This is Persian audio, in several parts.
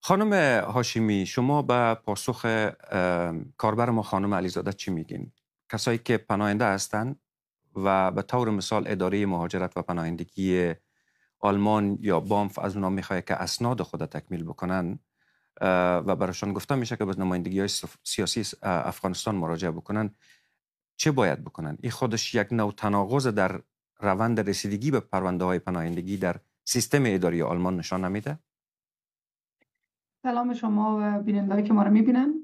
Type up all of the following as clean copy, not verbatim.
خانم هاشمی، شما به پاسخ کاربر ما خانم علیزاده چی میگین؟ کسایی که پناهنده هستند و به طور مثال اداره مهاجرت و پناهندگی آلمان یا بانف از اونا میخواد که اسناد خود تکمیل بکنن و براشون گفته میشه که به نمایندگی های سیاسی افغانستان مراجعه بکنن، چه باید بکنن؟ این خودش یک نوع تناقض در روند رسیدگی به پرونده های پناهندگی در سیستم اداری آلمان نشان نمیده؟ سلام شما و بینندهایی که ما رو میبینن.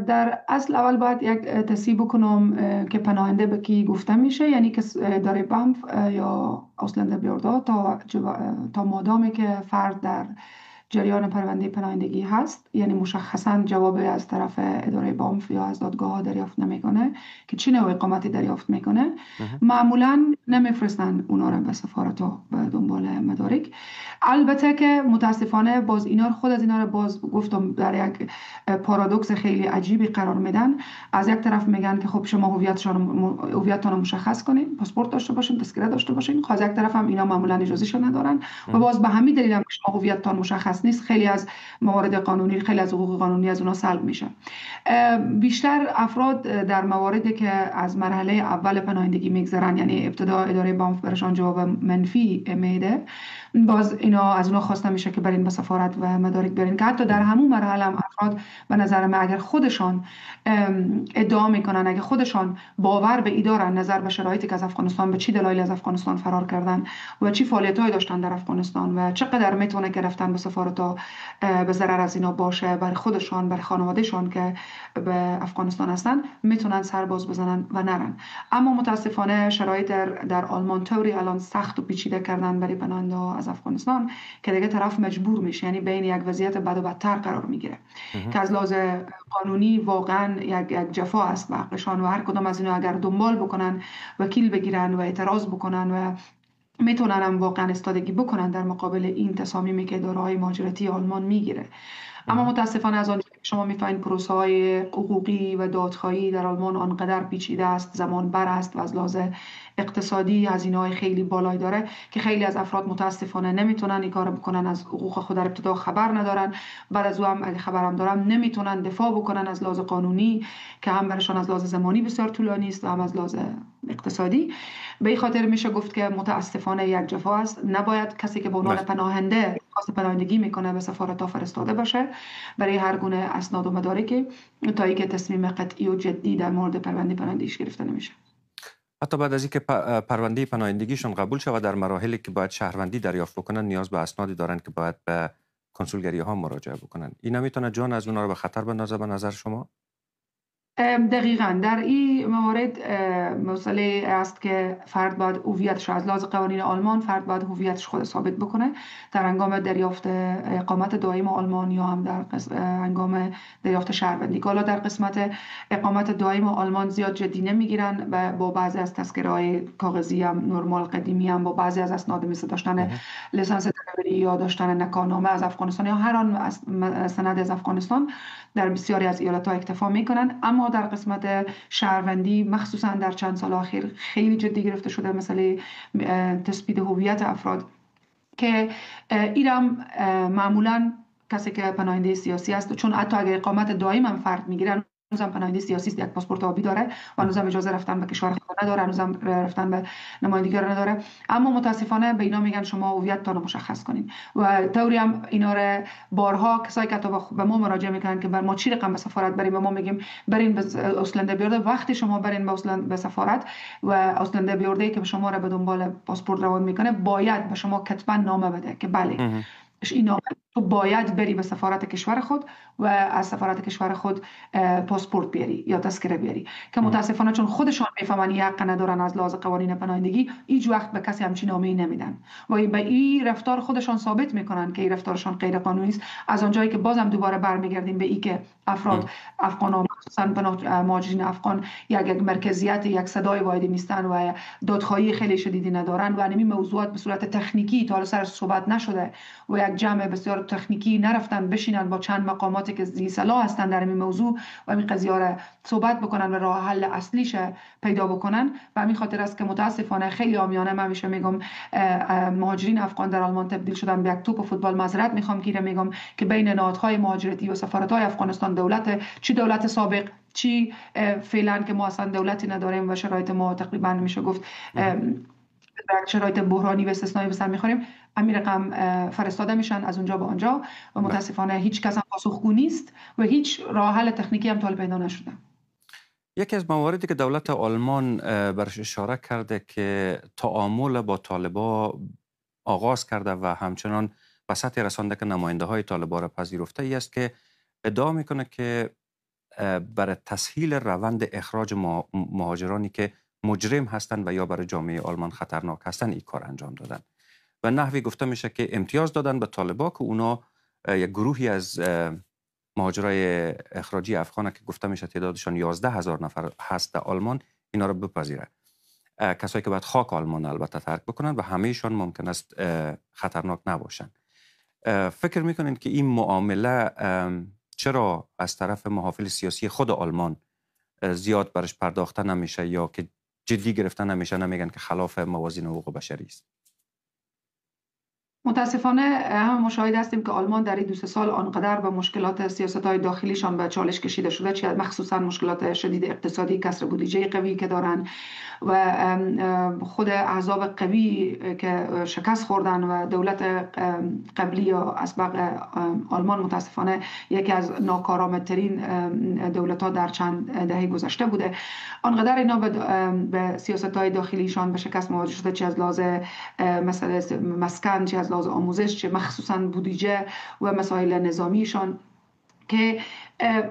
در اصل اول باید یک تصحیح بکنم که پناهنده به کی گفته میشه، یعنی که اداره بانف یا اوسلند بیوردا تا مادامی که فرد در جریان پرونده پناهندگی هست، یعنی مشخصا جوابی از طرف اداره بانف یا از دادگاه ها دریافت نمیکنه که چه نوع اقامتی دریافت میکنه، معمولا نمیفرستن اونا رو به سفارت ها به دنبال مدارک. البته که متاسفانه باز اینا خود از اینا رو باز گفتم در یک پارادوکس خیلی عجیبی قرار میدن. از یک طرف میگن که خب شما هویتتون رو مشخص کنین، پاسپورت داشته باشین، تذکره داشته باشین. از یک طرف هم اینا معمولا اجازهشو ندارن و باز به همین دلیل هم که شما هویتتون مشخص نیست، خیلی از موارد قانونی، خیلی از حقوق قانونی از اونها سلب میشه. بیشتر افراد در مواردی که از مرحله اول پناهندگی میگذرن، یعنی ابتدا اداره بانف برشان جواب منفی میده، باز اینا از اونها خواسته میشه که برین به سفارت و مدارک برین، که حتی در همون مرحله هم افراد به نظر من اگر خودشان ادعا میکنن، اگر خودشان باور به ای دارن نظر به شرایطی که از افغانستان، به چی دلایل از افغانستان فرار کردن و چی فعالیت‌هایی داشتن در افغانستان و چقدر میتونه که رفتن به سفارت‌ها به ضرر از اینا باشه برای خودشان، برای خانوادهشان که به افغانستان هستن، میتونن سرباز بزنن و نرن. اما متاسفانه شرایط در آلمان طوری الان سخت و پیچیده کردن برای پناهنده از افغانستان که دیگه طرف مجبور میشه، یعنی بین یک وضعیت بد و بدتر قرار میگیره که از لحاظ قانونی واقعا یک جفا است به حقشان و هر کدام از اینا اگر دنبال بکنن، وکیل بگیرن و اعتراض بکنن و میتونن هم واقعا استادگی بکنن در مقابل این تصامیمی که اداره‌های مهاجرتی آلمان میگیره. اما متاسفانه از آنجایی که شما میفهمید پروسه‌های حقوقی و دادخواهی در آلمان آنقدر پیچیده است، زمان بر است و از لحاظ اقتصادی هزینه‌های خیلی بالایی داره که خیلی از افراد متاسفانه نمیتونن این کارو بکنن، از حقوق خود در ابتدا خبر ندارن، بعد از اون هم اگه خبرم دارن نمیتونن دفاع بکنن از لحاظ قانونی که هم برشان از لحاظ زمانی بسیار طولانی است و هم از لحاظ اقتصادی. به این خاطر میشه گفت که متاسفانه یک جفا است. نباید کسی که به عنوان پناهنده خواست پناهندگی میکنه به سفارت‌ها فرستاده باشه برای هر گونه اسناد و مدارکی تا اینکه تصمیم قطعی و جدی در مورد پرونده پناهندگیش گرفته نمیشه. حتی بعد از اینکه پرونده پناهندگیشون قبول شود، در مراحلی که باید شهروندی دریافت بکنن نیاز به اسنادی دارن که باید به کنسولگری ها مراجعه بکنن. اینا میتونه جان از اونها رو به خطر بندازه به نظر شما؟ دقیقاً در این موارد مسئله است که فرد باید هویتش از لحاظ قوانین آلمان فرد باید هویتش خود ثابت بکنه در هنگام دریافت اقامت دائم آلمان یا هم در هنگام دریافت شهروندی. حالا در قسمت اقامت دائم آلمان زیاد جدی نمیگیرن و با بعضی از تذکره‌های کاغذی هم نرمال قدیمی هم با بعضی از اسناد مثل داشتن لیسانس دریوری یا داشتن نکاهنامه از افغانستان یا هر آن سند از افغانستان در بسیاری از ایالت‌ها اکتفا میکنن. اما در قسمت شهروندی مخصوصا در چند سال اخیر خیلی جدی گرفته شده مسئله تثبیت هویت افراد که ایران معمولا کسی که پناهنده سیاسی است، چون حتی اگر اقامت دائم هم فرد میگیرن هنوزم پناهنده سیاسی است، یک پاسپورت آبی داره و هنوزم اجازه رفتن به کشور خود نداره، هنوزم رفتن به نمایندگی نداره. اما متاسفانه به اینا میگن شما هویتتون رو مشخص کنین و طوری هم اینا رو بارها کسایی که به ما مراجعه میکنن که بر ما چی رقم به سفارت بریم و ما میگیم برین به اوسلند بیورده. وقتی شما برین به سفارت و اوسلند بیورده که به شما رو به دنبال پاسپورت روان میکنه باید به شما کتبا نامه بده که بله این نامه تو باید بری به سفارت کشور خود و از سفارت کشور خود پاسپورت بیاری یا تذکره بیاری، که متاسفانه چون خودشان میفهمن این حق ندارن از لحاظ قوانین پناهندگی، هیچ وقت به کسی همچین نامه‌ای نمیدن و به این رفتار خودشان ثابت میکنن که این رفتارشان غیر قانونی است. از اونجایی که بازم دوباره برمیگردیم به این که افراد افغان مخصوصا مهاجرین افغان یک مرکزیت، یک صدای واحدی نیستن و دادخواهی خیلی شدیدی ندارن و همین موضوعات به صورت تکنیکی تا حالا سر صحبت نشده و یک جمع بسیار تکنیکی نرفتن بشینن با چند مقاماتی که ذی صلاح هستن در این موضوع و این قضیه را صحبت بکنن و راه حل اصلیش پیدا بکنن. و همین خاطر است که متاسفانه خیلی عامیانه من همیشه میگم مهاجرین افغان در آلمان تبدیل شدن به یک توپ فوتبال. معذرت میخوام که میگم که بین نهادهای مهاجرتی و سفارت‌های افغانستان، دولت سابق چی فعلا که ما اصلا دولتی نداریم و شرایط ما تقریبا میشه گفت شرایط بحرانی و استثنایی به سر میخوریم، همین رقم فرستاده میشن از اونجا به آنجا و متاسفانه هیچ کس هم پاسخگو نیست و هیچ راه حل تکنیکی هم تا پیدا نشده. یکی از مواردی که دولت آلمان برش اشاره کرده که تعامل با طالبا آغاز کرده و همچنان به سطح رسانده که نماینده های طالبا را پذیرفته ای است که ادعا میکنه که برای تسهیل روند اخراج مهاجرانی که مجرم هستند و یا برای جامعه آلمان خطرناک هستند این کار انجام دادن و نحوی گفته میشه که امتیاز دادن به طالبا که اونا یک گروهی از مهاجرای اخراجی افغان که گفته میشه تعدادشان 11,000 نفر هست در آلمان، اینا رو بپذیره. کسایی که باید خاک آلمان البته ترک بکنن و همهشان ممکن است خطرناک نباشن. فکر میکنین که این معامله چرا از طرف محافل سیاسی خود آلمان زیاد برش پرداخته نمیشه یا که جدی گرفته نمیشه، نمیگن که خلاف موازین حقوق بشری است؟ متاسفانه هم مشاهده هستیم که آلمان در این 2 سال آنقدر به مشکلات سیاست‌های داخلیشان به چالش کشیده شده، چه مخصوصا مشکلات شدید اقتصادی، کسر بودجه قوی که دارن و خود احزاب قوی که شکست خوردن و دولت قبلی یا اسبق آلمان متاسفانه یکی از ناکارآمدترین دولت‌ها در چند دهه گذشته بوده. آنقدر اینا به سیاست‌های داخلیشان به شکست مواجه شده، چه از لحاظ مسئله مسکن، چه از لحاظ آموزش، چه مخصوصا بودجه و مسائل نظامیشان، که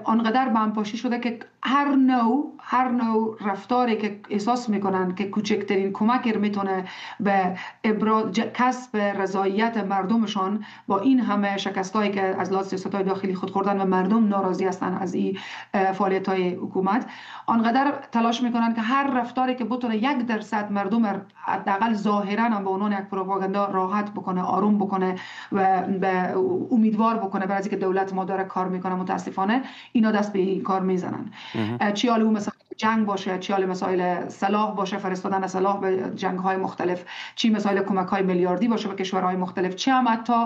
آنقدر به هم پاشی شده که هر نوع رفتاری که احساس میکنن که کوچکترین کمکی میتونه به کسب رضایت مردمشان با این همه شکستایی که از لحاظ سیاست‌های داخلی خود خوردن و مردم ناراضی هستن از این فعالیت‌های حکومت، آنقدر تلاش میکنن که هر رفتاری که بتونه 1% مردم حداقل ظاهراً هم به عنوان یک پروپاگاندا راحت بکنه، آروم بکنه و به امیدوار بکنه برای اینکه دولت ما داره کار میکنه. متاسفانه اینا دست به این کار میزنن. چی حالا مسائل جنگ باشه، چی حالا مسائل سلاح باشه، فرستادن سلاح به جنگ‌های مختلف، چی مسائل کمک‌های میلیاردی باشه به کشورهای مختلف، چی هم حتی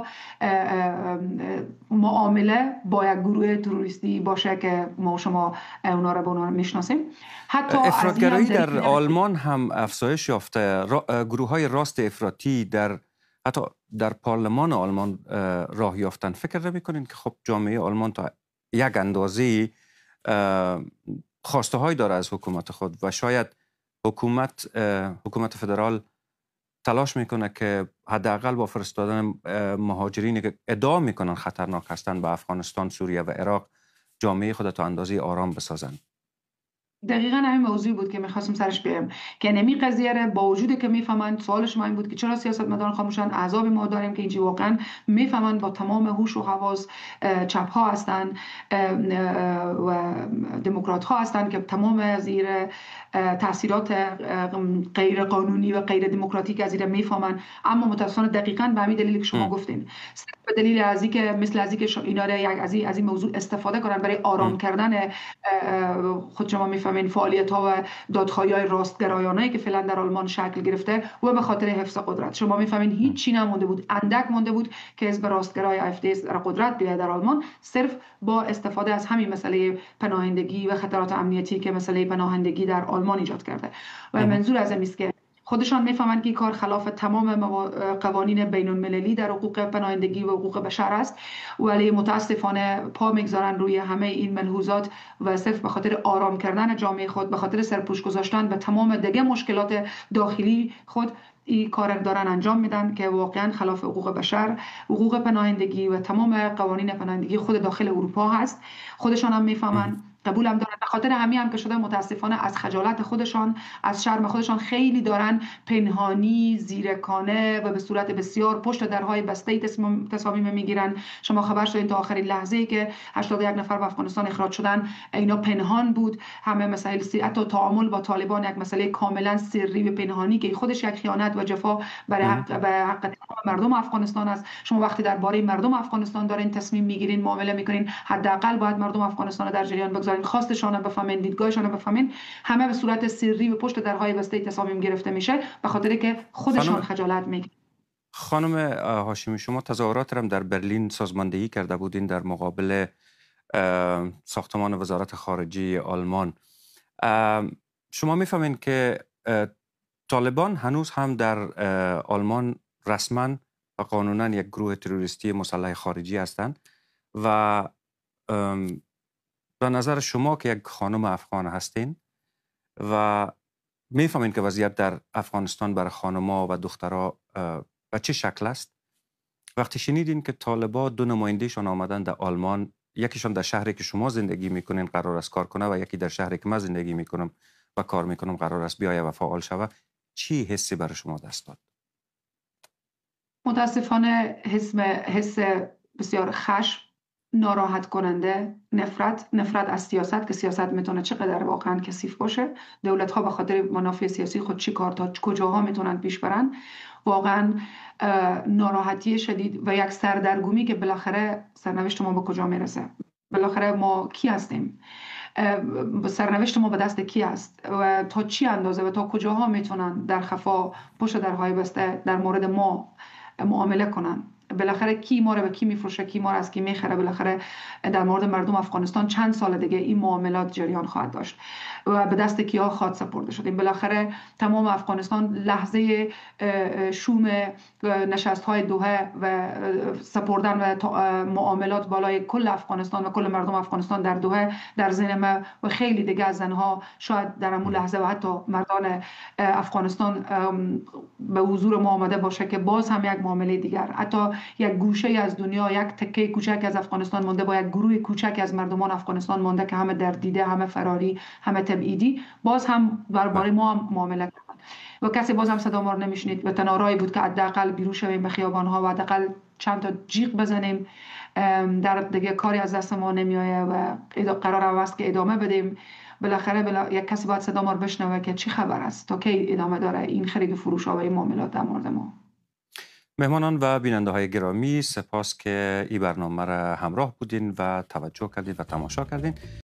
معامله با یک گروه تروریستی باشه که ما شما اونا رو به عنوان میشناسیم. حتی افراطگرایی در آلمان هم افزایش یافته. گروه‌های راست افراطی حتی در پارلمان آلمان راه یافتن. فکر نمی‌کنین که خب جامعه آلمان تا یک اندازه‌ای خواسته های داره از حکومت خود و شاید حکومت فدرال تلاش میکنه که حداقل با فرستادن مهاجرینی که ادعا میکنن خطرناک هستند به افغانستان، سوریه و عراق جامعه خود تا اندازه آرام بسازن؟ دقیقاً همین موضوع بود که می‌خواستم سرش بیایم که نمی قضیه را با وجودی که میفهمن، سوال شما این بود که چرا سیاستمداران خاموشن؟ احزاب ما داریم که اینجا واقعاً میفهمن با تمام هوش و حواس چپ ها هستن و دموکرات ها هستن که تمام زیر تاثیرات غیر قانونی و غیر دموکراتیک از این میفهمن، اما متأسفانه دقیقاً به همین دلیلی که شما گفتین، به دلیل از اینکه مثل از اینکه اینا را از این موضوع استفاده کنن برای آرام کردن خود شما میفهمین فعالیت‌ها و دادخواهی‌های راستگرایانه‌ای که فعلا در آلمان شکل گرفته و به خاطر حفظ قدرت شما میفهمین هیچ چیزی نمونده بود، اندک مونده بود که حزب راستگرای AfD در قدرت بیاید در آلمان، صرف با استفاده از همین مسئله پناهندگی و خطرات امنیتی که مسئله پناهندگی در آلمان ایجاد کرده. و منظور از این است که خودشان میفهمند که کار خلاف تمام قوانین بین المللی در حقوق پناهندگی و حقوق بشر است، ولی متاسفانه پا میگذارن روی همه این ملحوظات و صرف به خاطر آرام کردن جامعه خود، به خاطر سرپوش گذاشتن به تمام دیگه مشکلات داخلی خود این کار دارن انجام میدن که واقعا خلاف حقوق بشر، حقوق پناهندگی و تمام قوانین پناهندگی خود داخل اروپا هست. خودشان هم میفهمن قبولم دارن. به خاطر همین هم که شده متاسفانه از خجالت خودشان، از شرم خودشان خیلی دارن پنهانی، زیرکانه و به صورت بسیار پشت درهای بسته تصامیم میگیرن. شما خبر شدین تا آخرین لحظه‌ای که 81 نفر به افغانستان اخراج شدن اینا پنهان بود. همه مسائل حتی تعامل با طالبان یک مسئله کاملا سری و پنهانی که خودش یک خیانت و جفا برای حق مردم افغانستان است. شما وقتی درباره مردم افغانستان دارین تصمیم میگیرین، معامله میکنین، حداقل باید مردم افغانستان در جریان بگذارین، خواستشان رو بفهمین، دیدگاهشان رو بفهمین. همه به صورت سری و پشت درهای بسته تصامیم گرفته میشه به خاطر که خودشان خجالت میگیرن. خانم هاشمی، شما تظاهرات هم در برلین سازماندهی کرده بودین در مقابل ساختمان وزارت خارجه آلمان. شما میفهمین که طالبان هنوز هم در آلمان رسما و قانونا یک گروه تروریستی مسلح خارجی هستند و به نظر شما که یک خانم افغان هستین و میفهمین که وضعیت در افغانستان برای خانم‌ها و دخترها به چه شکل است، وقتی شنیدین که طالبا 2 نمایندهشان آمدن در آلمان، یکیشان در شهری که شما زندگی میکنین قرار است کار کنه و یکی در شهری که من زندگی میکنم و کار میکنم قرار است بیایه و فعال شوه، چی حسی برای شما دست داد؟ متاسفانه حس بسیار خشم، ناراحت کننده، نفرت از سیاست که سیاست میتونه چقدر واقعا کثیف باشه، دولت ها به خاطر منافع سیاسی خود چی کار تا کجاها میتونن پیش برن، واقعا ناراحتی شدید و یک سردرگمی که بالاخره سرنوشت ما به کجا میرسه، بالاخره ما کی هستیم، سرنوشت ما به دست کی است و تا چی اندازه و تا کجاها میتونن در خفا پشت درهای بسته در مورد ما معامله کنن. بالاخره کی ما رو به کی میفروشه، کی ما رو از کی میخره. بالاخره در مورد مردم افغانستان چند سال دیگه این معاملات جریان خواهد داشت و به دست کیا خواهد سپرده شد. بالاخره تمام افغانستان لحظه شوم نشست های دوحه و سپردن و معاملات بالای کل افغانستان و کل مردم افغانستان در دوحه در ذهن ما و خیلی دیگه از زنها شاید در اون لحظه و حتی مردان افغانستان به حضور ما آمده باشه که باز هم یک معامله دیگر، حتی یک گوشه از دنیا، یک تکه کوچک از افغانستان مونده با یک گروه کوچک از مردمان افغانستان مونده که همه در دیده، همه فراری، همه تبعیدی، باز هم درباره ما هم معامله کردن و کسی باز هم صدا ما رو نمیشنید و تنارایی بود که حداقل بیرون شویم به خیابان‌ها و حداقل چند تا جیغ بزنیم. در دیگه کاری از دست ما نمیآید و قرار است که ادامه بدیم. بالاخره یک کسی باید صدا ما رو بشنوه که چی خبر است، تا کی ادامه داره این خرید و فروش ها و این معاملات در مورد ما. مهمانان و بیننده های گرامی، سپاس که این برنامه را همراه بودین و توجه کردین و تماشا کردین.